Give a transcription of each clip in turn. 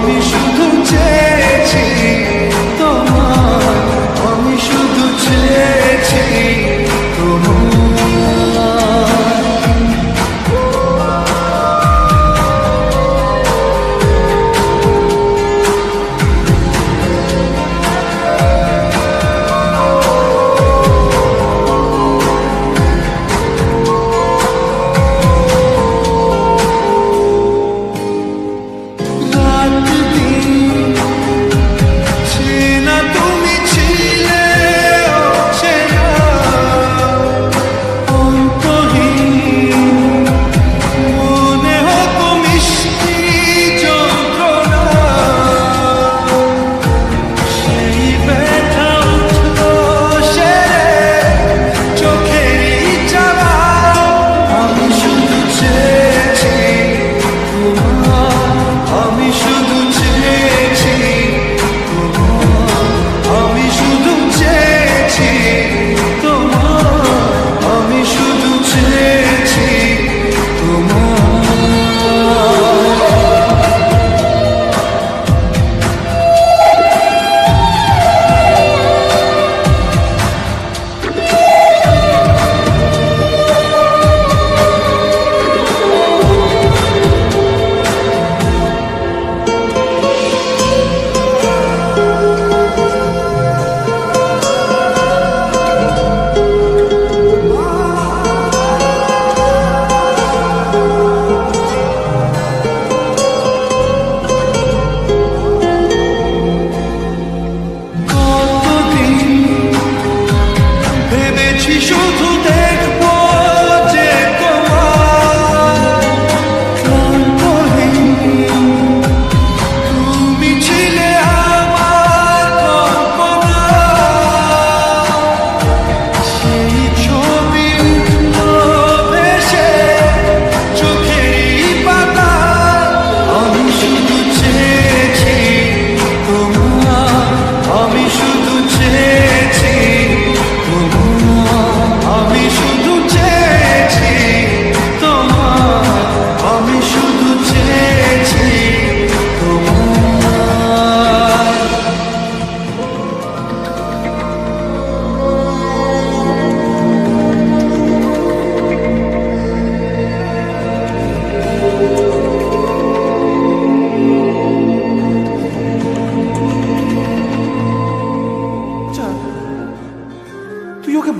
আমি শুধু চেয়েছি তোমায়, আমি শুধু চেয়েছি তোমায়।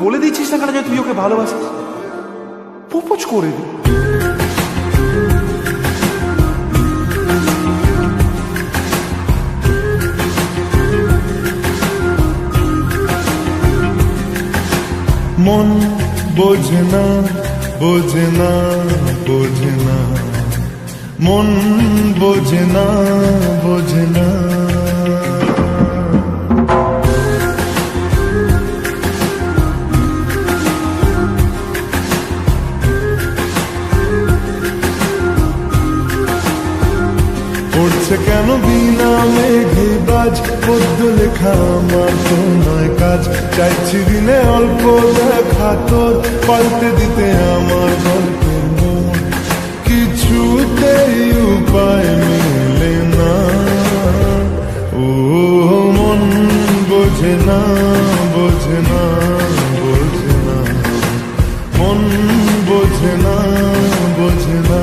বলে দিচ্ছিস না কেন যে তুই ওকে ভালোবাসিস? প্রপোজ করে দি। মন বোঝে না বোঝে না বোঝে না, মন বোঝে না বোঝে না। পড়ছে কেন বিনা মেঘে বাজ, পদ্য লেখা আমার তো নয় কাজ। চাইছি দিনে অল্প দেখা তোর, পাল্টে দিতে আমার গল্পের মন। কিছুতেই উপায় মেলে না, ও মন বোঝে না বোঝে না বোঝে না, মন বোঝে না বোঝে না।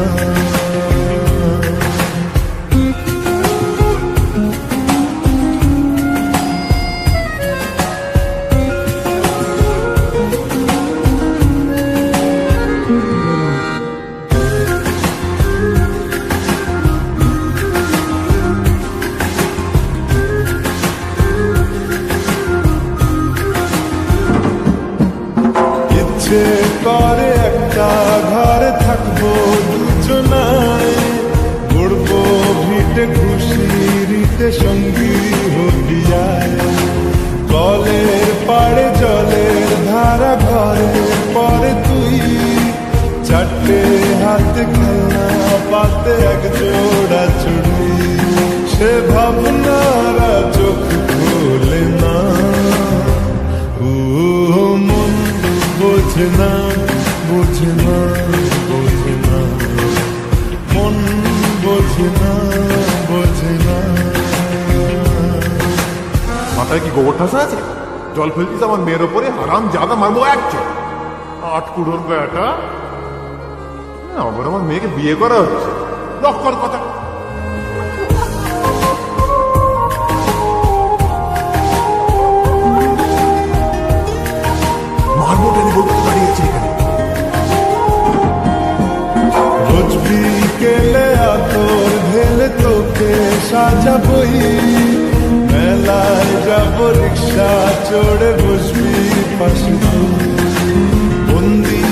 করে একটা ঘরে থাকবো দুজনায়, গড়বো ভিটে খুশিতে সঙ্গী হইয়ায়। কলের পাড়ে জলের ধারা ঘরে পরে তুই, চারটে হাতে খেলনা পাতে এক জোড়া চুড়ি। সে ভাবনারা চোখ খোলে না, ও মন বোঝে না বোঝে না বোঝে না, মন বোঝে না বোঝে না। মাথায় কি গোবর ঠাসা আছে? জল ফেলছিস আমার মেয়ের ওপরে, হারাম জাদা, মারবো একটা। আট কুড়োর বেটা, আবার আমার মেয়েকে বিয়ে করা হচ্ছে, লক্ষ্যর কথা। মারবো টেনে বলতে দাঁড়িয়েছে এখানে। রোজ বিকেলে আতর ঢেলে তোকে সাজাবই, মেলায় যাব রিক্সা চড়ে বসবি পাশে তুই। বন্দি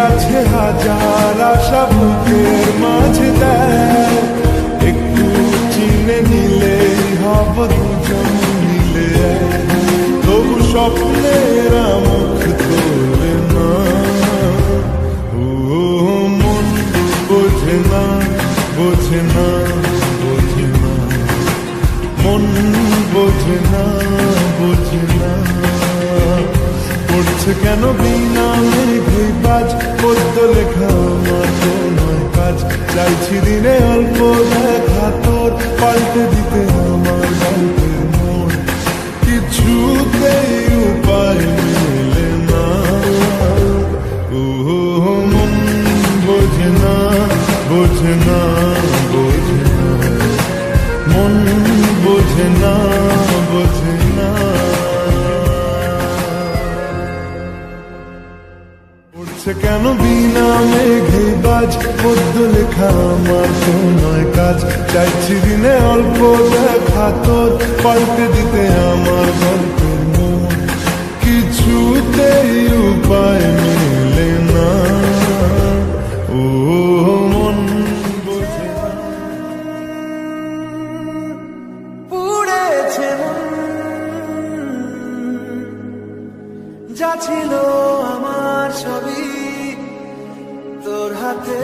আছে হাজার আশা বুকের মাঝে, দেয় একটু চিনে নিলেই হব দুজন মিলে এক। তবু স্বপ্নের মুখ তোলে না, ও মন বোঝে না, বোঝে না, বোঝে না, মন বোঝে না, বোঝে না। পড়ছে কেন বিনা মেঘে বাজ, পদ্য লেখা আমার তো নয় কাজ। চাইছি দিনে অল্প দেখা তোর, পাল্টে দিতে আমার গল্পের মন। কিছুতেই উপায় মেলে না, ও মন বোঝে না, বোঝে না, বোঝে না, মন বোঝে না, বোঝে না। পড়ছে কেন বিনা মেঘে বাজ, পদ্য লেখা আমার তো নয় কাজ। চাইছি দিনে অল্প দেখা তোর, পাল্টে দিতে আমার গল্পের মন। কিছুতেই উপায় মেলে না, ও মন বোঝে না। পুড়েছে মন, যা ছিল আমার ছবি তোর হাতে।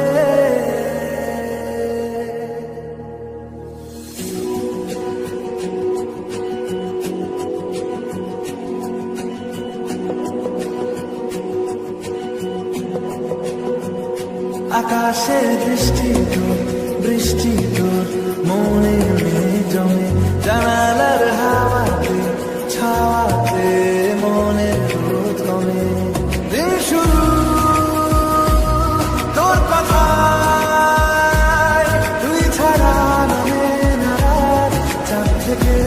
আকাশে দৃষ্টি তোর, বৃষ্টি তোর মনে জমে, জানালার হাওয়াতে ছাওয়াতে মনের রোদ কমে। দিন শুরু তোর কথায়, তুই ছাড়া নামে না রাত, চাঁদ থেকে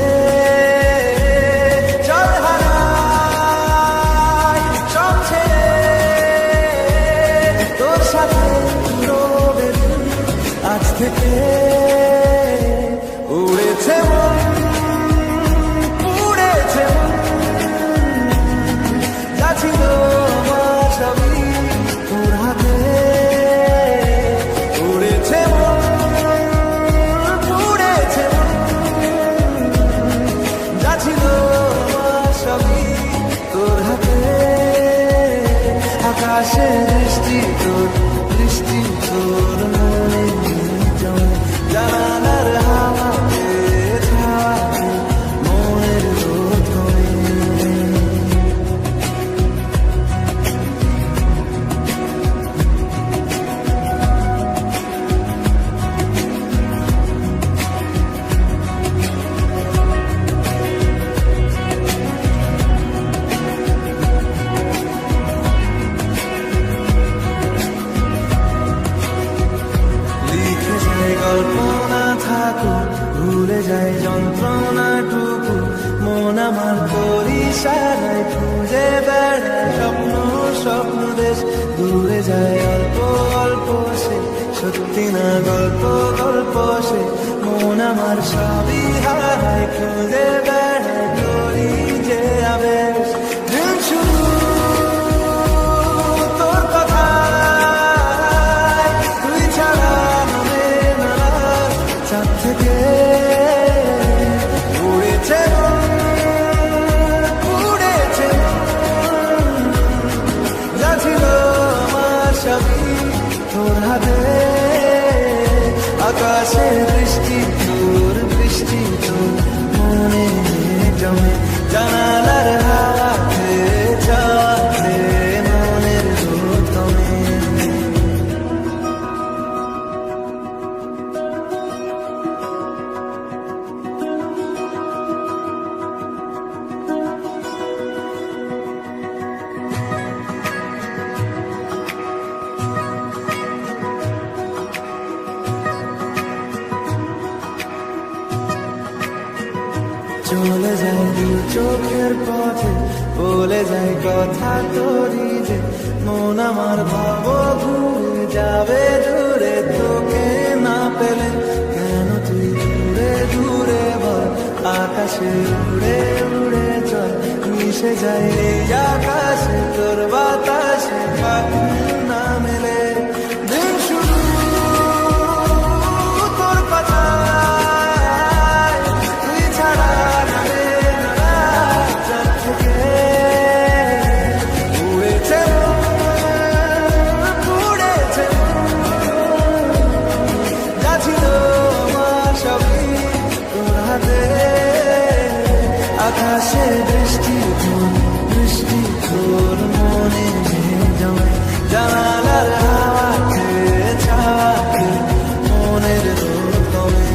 জল হারায় সব ছেড়ে তোর সাথে রবে দিন। আজ থেকে উড়েছে মন, পুড়েছে মন, যা ছিল আমার সবই তোর হাতে। উড়েছে মন, পুড়েছে মন, যা ছিল আমার সবই তোর হাতে। আকাশে দৃষ্টি তোর, দৃষ্টি তোর মনে জমে, জানালার হাওয়াতে ছাওয়াতে মনের রোদ কমে। লিখে যায় গল্প না থাকুক, ভুলে যায় যন্ত্রণাটুকু। মন আমার তোর ইশারায় খুঁজে বেড়ায় স্বপ্ন, স্বপ্ন দেশ। দূরে যায় অল্প অল্প সে, সত্যি না গল্প, গল্প সে। মন আমার সবই হারায়, খুঁজে বেড়ায় তোরই যে আবেশ। দিন শুরু তোর কথায়, তুই ছাড়া নামে না রাত, চাঁদ থেকে উড়েছে মন, পুড়েছে মন, যা ছিল আমার সবই তোর হাতে। আকাশে বৃষ্টি তোর, বৃষ্টি তোর মনে জমে, জানালার হাওয়াতে ছাওয়াতে মনের রোদ কমে। চলে যায় দু চোখের পথে, বলে যায় কথা তোরই যে মন আমার ভাব ঘুরে যাবে দূরে, তোকে না পেলে কেন তুই দূরে দূরে বল, আকাশে উড়ে উড়ে চল, মিশে যায় এই আকাশে তোর বাতাসে, পাখি না মেলে দিন শুরু তোর কথায়, তুই ছাড়া নামে না চাঁদ থেকে উড়েছে উড়েছে যা ছিল আমার সবই তোর হাতে, আকাশে বৃষ্টি বৃষ্টি তোর মনে জমে, জানালার হাওয়াতে ছাওয়াতে মনের দোল কমে।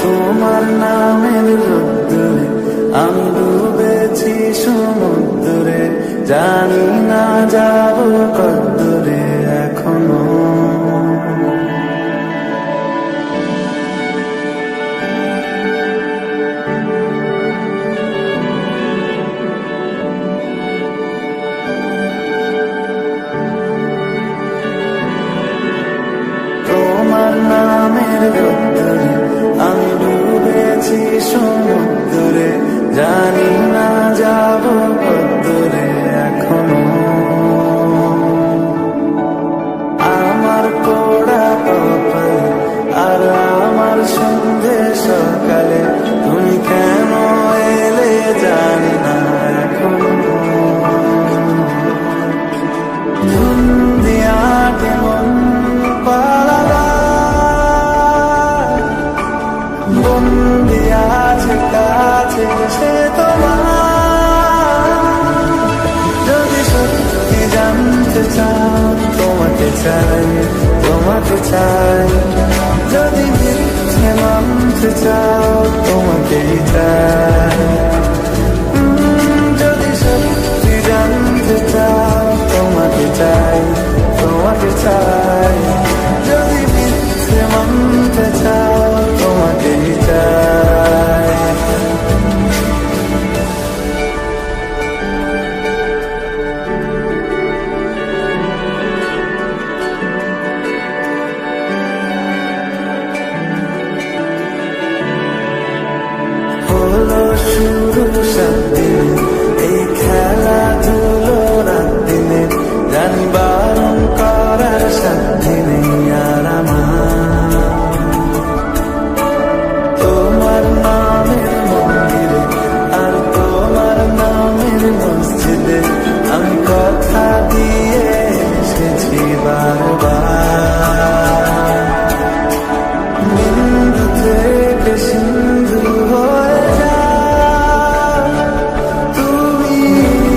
তোমার নামের রোদ্দুরে আমি ডুবেছি সমুদ্রে, জানি না যাব কদ্দুরে এখনো, তোমার নামের রোদ্দুরে আমি ডুবেছি সমুদ্রে, জানি না যাব কদ্দুরে এখনো, আমার পোড়া কপালে আর আমার সন্ধে সকালে, তুমি কেন এলে জানি না এখনো, ধুন্দিয়াকে মন পালালা বন্দি আছে কাছে সে তোমার, যদি সত্যি জানতে চাও তোমাকে চাই তোমাকে চাই, যদি মিথ্যে মানতে চাও তোমাকেই চাই, যদি সত্যি জানতে চাও তোমাকে চাই তোমাকে চাই, যদি মিথ্যে মানতে চাও তোমাকেই চাই। হলো শুরু সাত দিনে এই খেলাধুলো রাত দিনে, জানি বারণ করার সাথে নেই আর আমার, তোমার নামের মন্দিরে আর তোমার নামের মসজিদে আমি কথা দিয়ে এসেছি বারবার, বিন্দু থেকে সিন্ধু হয়ে যায়, তুমি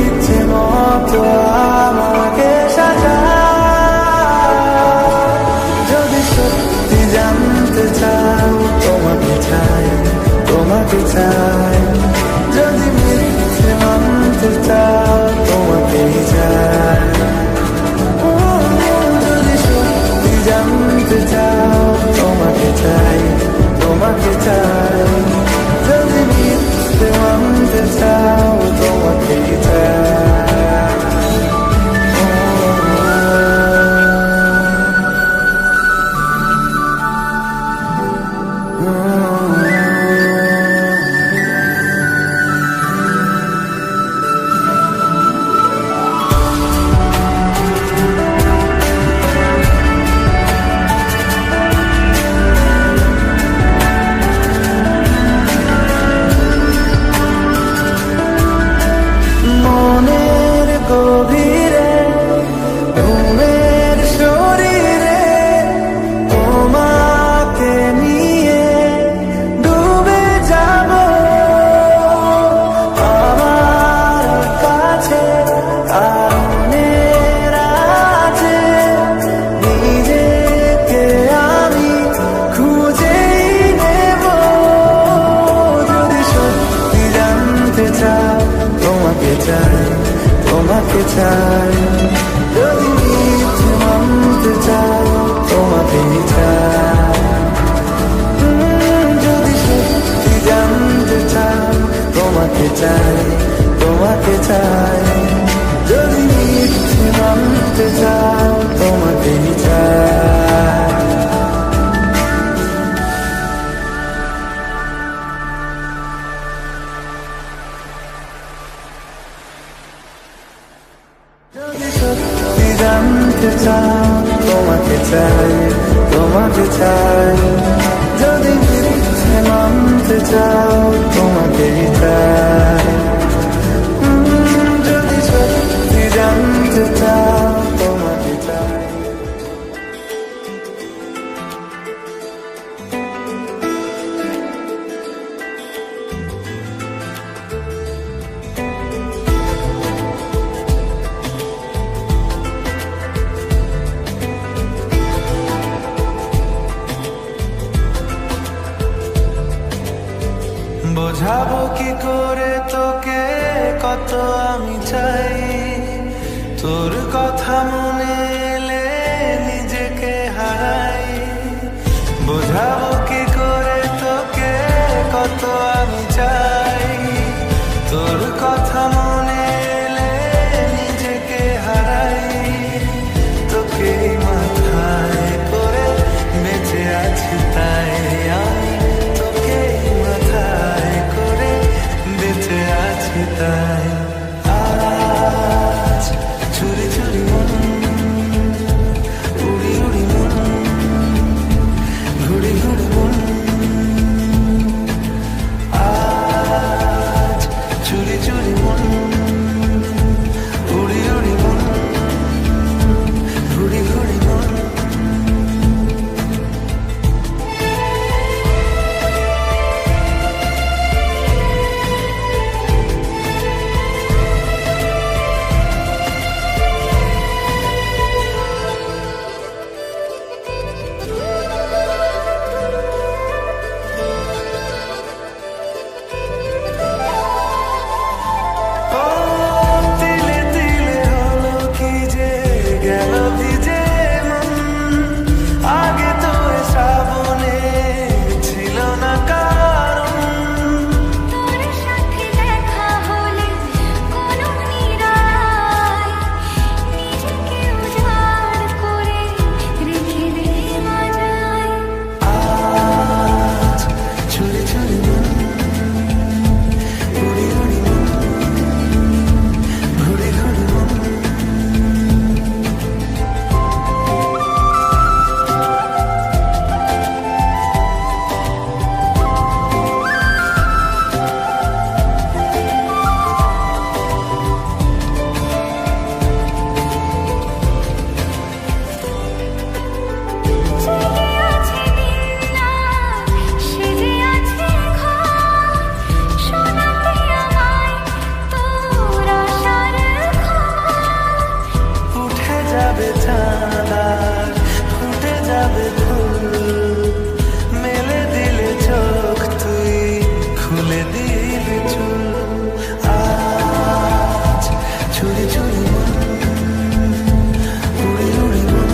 ইচ্ছে মতো আমাকে সাজাও, যদি সত্যি জানতে চাও তোমাকে চাই তোমাকে চাই, যদি মিথ্যে মানতে চাও তোমাকেই চাই, যদি সত্যি জানতে চাও তোমাকে চাই তোমাকে চাই, যদি মিথ্যে মানতে চাও তোমাকেই চাই। চাই, তোমাকে চাই। যদি মিথ্যে মানতে চাও তোমাকেই চাই, যদি সত্যি জানতে চাও তোমাকে চাই। বোঝাবো কি করে তোকে কত আমি চাই, তোর কথা মনে এলে নিজেকে হারাই। বোঝাবো কি করে তোকে কত আমি চাই, তোর কথা মনে এলে নিজেকে হারাই। তোকে মাথায় করে বেঁচে আছি তাই আমি, তোকে মাথায় করে বেঁচে আছি তাই। আজ চুরি চুরি মন, উড়ি উড়ি মন, ঘুড়ি ঘুড়ি মন। আজ চুরি চুরি মন, উড়ি উড়ি মন, ঘুড়ি ঘুড়ি মন। তিলে তিলে হলো কি যে গেল ভিজে মন, আগে তো শ্রাবণে ছিল না কারণ। তোর সাথে দেখা হলে কোনো নিরায় নিজেকে উজাড় করে রেখে দে মাঝায়। আজ চুরি চুরি মন, উড়ি উড়ি মন, ঘুড়ি ঘুড়ি মন। জেগে আছে দিন রাত, সেজে আছে ঘর, শোনাতে আমায় তোর আশার খবর। উঠে যাবে চাঁদ আর ফুটে যাবে ফুল, মেলে দিলে চোখ তুই খুলে দিলে চুল। আজ চুরি চুরি মন, উড়ি উড়ি মন,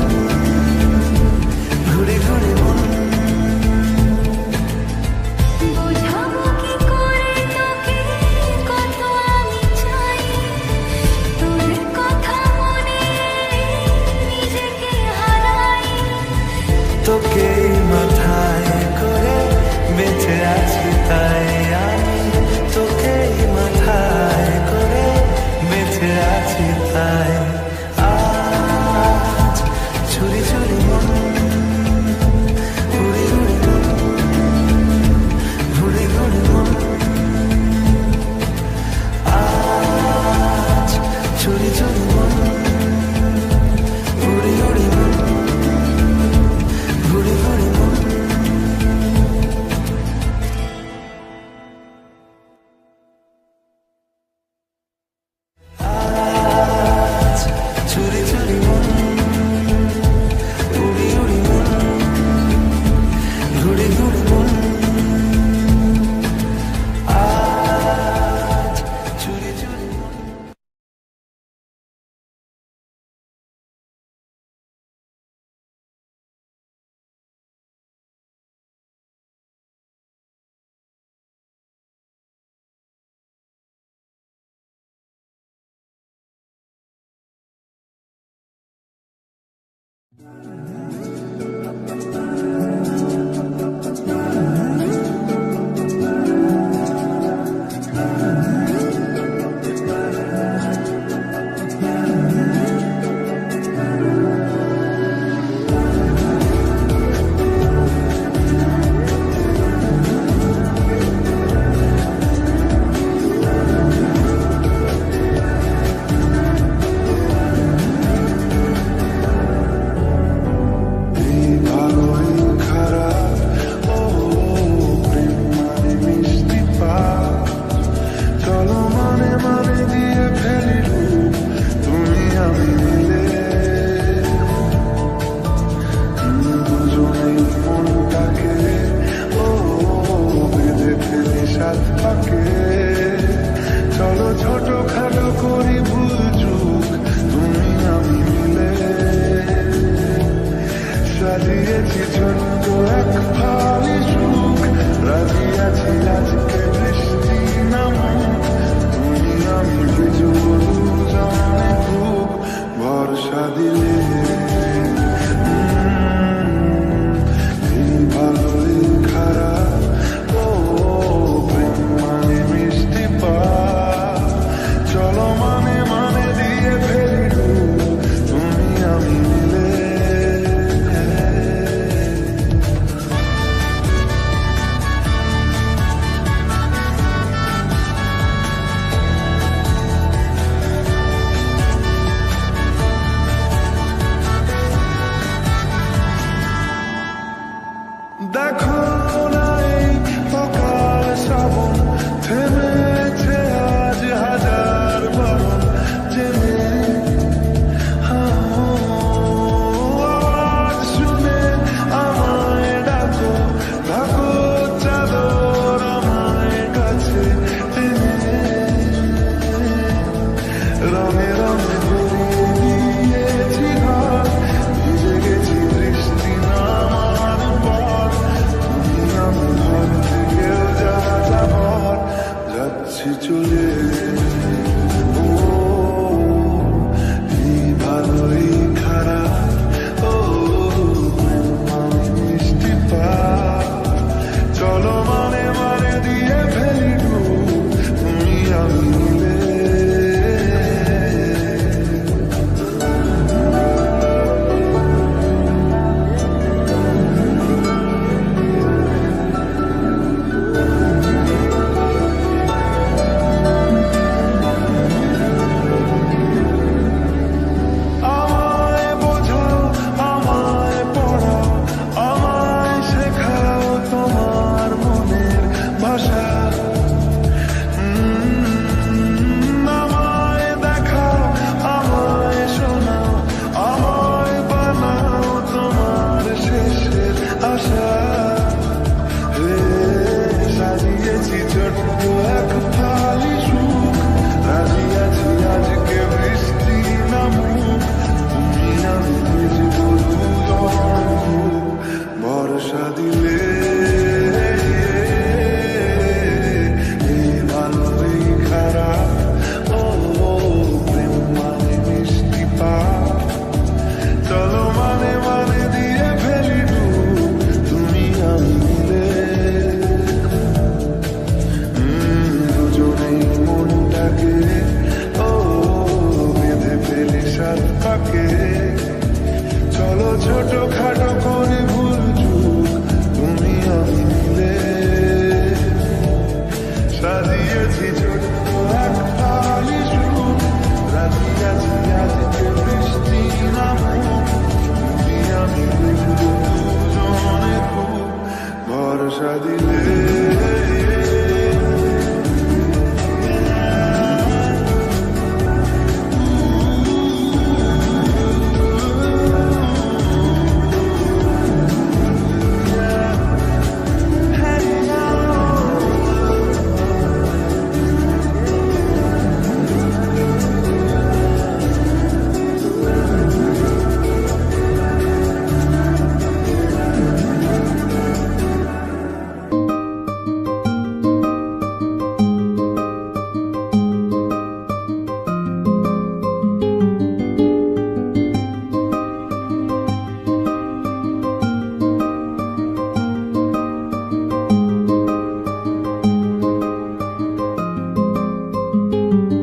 ঘুড়ি ঘুড়ি মন। বোঝাবো কি করে তোকে কত আমি চাই, তোর কথা মনে নিজেকে হারাই। তোকে মাথায় করে বেঁচে আছি তাই আমি, তোকে মাথায় করে বেঁচে আছি তাই। আজ চুরি চুরি মন, উড়ি উড়ি মন, ঘুড়ি ঘুড়ি মন। আজ চুরি চুরি মন, উড়ি উড়ি মন, ঘুড়ি ঘুড়ি মন। আজ চুরি চুরি মন, উড়ি উড়ি মন, ঘুড়ি ঘুড়ি মন। আজ চুরি চুরি মন। সাজিয়েছি ছোট্ট এক ফালি সুখ, রাজি আছি আজকে বৃষ্টি নামুক, তুমি আমি ভিজবো দুজনে খুব, ভরসা দিলে এই ভালোই খারাপ, ও প্রেম মানে মিষ্টি পাপ, চলো মানে মানে দিয়ে ফেলি ডুব, তুমি আমি মিলে। দেখো না এই সকাল শ্রাবণ, থেমেছে আজ হাজার বারণ, জেনে আওয়াজ শুনে আমায় ডাকো, ডাকো চাদর আমায় কাছে টেনে, রঙে রঙে ভরিয়ে দিয়েছি ঘর, ভিজে গেছি বৃষ্টি নামার পর, তুমি আমি ঘর থেকে যা যাবার, যাচ্ছি চলে। ও এই ভালোই খারাপ, ও প্রেম মানে মিষ্টি পাপ, চলো মানে মানে দিয়ে ফেলি ডুব, তুমি আমি মিলে। আমায় বোঝাও, আমায় পড়াও, আমায় শেখাও তোমার মনের ভাষা, আমায় দেখাও, আমায় শোনাও, আমায় বানাও তোমার শেষের আশা। হে সাজিয়েছি ছোট্ট এক ফালি সুখ, রাজি আছি আজকে বৃষ্টি নামুক, তুমি আমি ভিজবো দুজন খুব, ভরসা দিলে এই ভালোই খারাপ, ও প্রেম মানে মিষ্টি পাপ, চলো মানে মানে দিয়ে ফেলি ডুব, তুমি আমি মিলে। দুজনেই মনটাকে ও বেঁধে ফেলি সাত পাকে, চলো ছোট খাটো করে ভুল চুক, তুমি আমি মিলে। সাজিয়েছি ছোট্ট এক ফালি সুখ, রাজি আছি আজকে বৃষ্টি নামুক, তুমি আমি ভিজবো দুজনে খুব, ভরসা দিলে।